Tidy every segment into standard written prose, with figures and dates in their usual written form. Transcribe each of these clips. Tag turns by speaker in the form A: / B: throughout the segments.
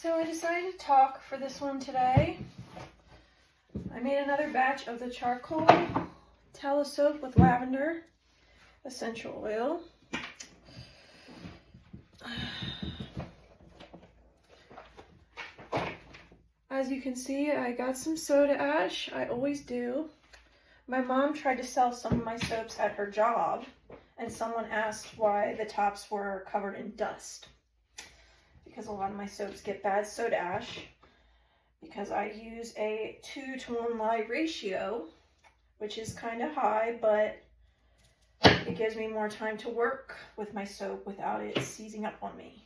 A: So I decided to talk for this one today. I made another batch of the charcoal tallow soap with lavender essential oil. As you can see, I got some soda ash. I always do. My mom tried to sell some of my soaps at her job, and someone asked why the tops were covered in dust. Because a lot of my soaps get bad soda ash, because I use a 2-to-1 lye ratio, which is kind of high, but it gives me more time to work with my soap without it seizing up on me.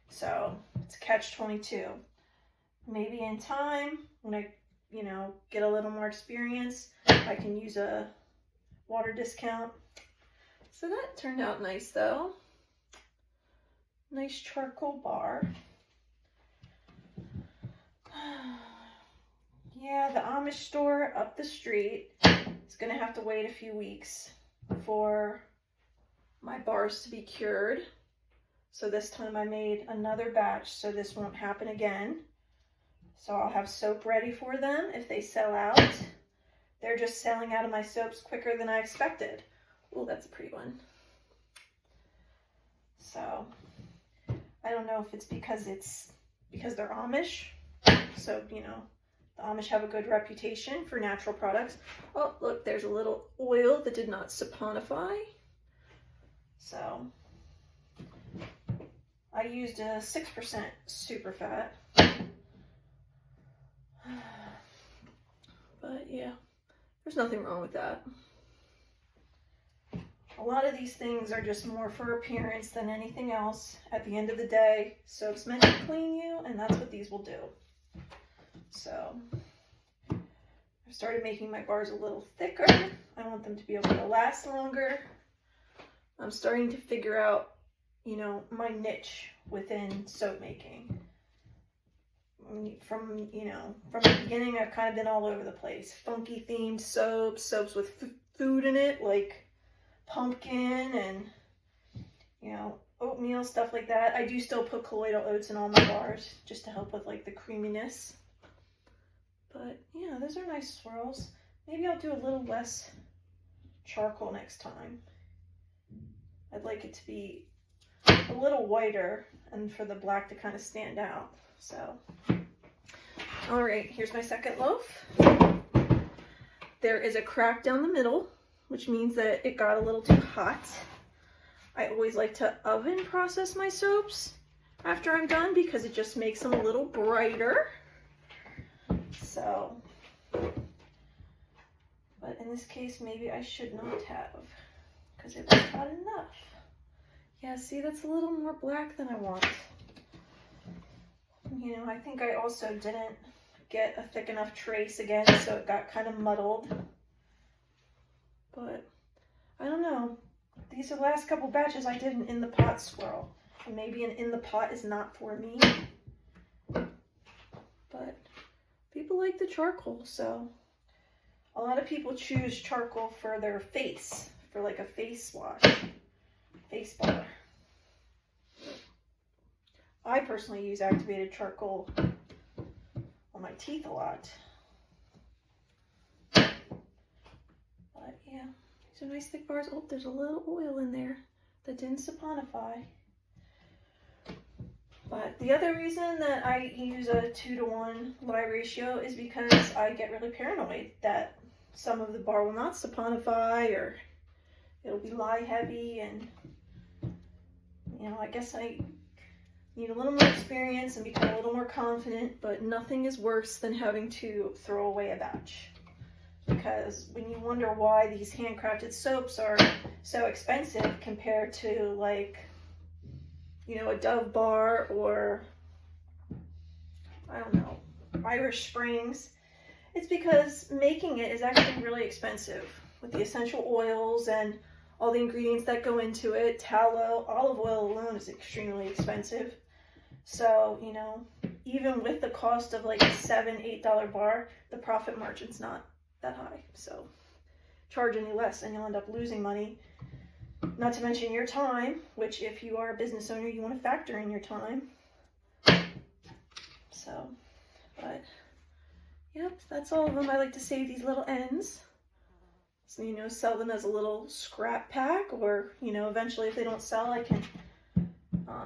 A: So it's catch-22. Maybe in time, when I, get a little more experience, I can use a water discount. So that turned out nice though. Nice charcoal bar. Yeah, the Amish store up the street is gonna have to wait a few weeks for my bars to be cured. So this time I made another batch so this won't happen again. So I'll have soap ready for them if they sell out. They're just selling out of my soaps quicker than I expected. Oh, that's a pretty one. So I don't know if it's because they're Amish. So, the Amish have a good reputation for natural products. Oh, look, there's a little oil that did not saponify. So I used a 6% super fat. But yeah, there's nothing wrong with that. A lot of these things are just more for appearance than anything else. At the end of the day, soap's meant to clean you, and that's what these will do. So I started making my bars a little thicker. I want them to be able to last longer. I'm starting to figure out, my niche within soap making. From the beginning, I've kind of been all over the place. Funky themed soaps, soaps with food in it, like pumpkin and, oatmeal, stuff like that. I do still put colloidal oats in all my bars just to help with like the creaminess. But yeah, those are nice swirls. Maybe I'll do a little less charcoal next time. I'd like it to be a little whiter and for the black to kind of stand out. So, all right, here's my second loaf. There is a crack down the middle, which means that it got a little too hot. I always like to oven process my soaps after I'm done because it just makes them a little brighter. So, but in this case, maybe I should not have, because it was hot enough. Yeah, see, that's a little more black than I want. I think I also didn't get a thick enough trace again, so it got kind of muddled. But I don't know. These are the last couple batches I did an in the pot swirl. And maybe an in the pot is not for me. But people like the charcoal, so a lot of people choose charcoal for their face, for like a face wash, face bar. I personally use activated charcoal on my teeth a lot. But yeah, these are nice thick bars. Oh, there's a little oil in there that didn't saponify. But the other reason that I use a 2-to-1 lye ratio is because I get really paranoid that some of the bar will not saponify or it'll be lye heavy, and I guess I need a little more experience and become a little more confident, but nothing is worse than having to throw away a batch. Because when you wonder why these handcrafted soaps are so expensive compared to like, a Dove bar or, I don't know, Irish Springs, it's because making it is actually really expensive with the essential oils and all the ingredients that go into it. Tallow, olive oil alone is extremely expensive. So, even with the cost of like a $7-8 bar, the profit margin's not that high. So charge any less and you'll end up losing money. Not to mention your time, which if you are a business owner, you want to factor in your time. So, but yep, that's all of them. I like to save these little ends. So, you know, sell them as a little scrap pack, or, you know, eventually if they don't sell, I can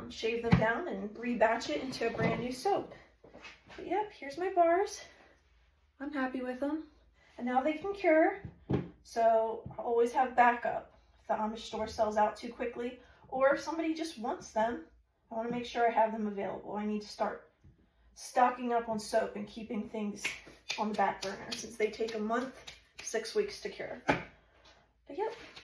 A: shave them down and rebatch it into a brand new soap. But yep, here's my bars. I'm happy with them. And now they can cure, so I always have backup if the Amish store sells out too quickly, or if somebody just wants them, I want to make sure I have them available. I need to start stocking up on soap and keeping things on the back burner, since they take a month, 6 weeks to cure. But yep.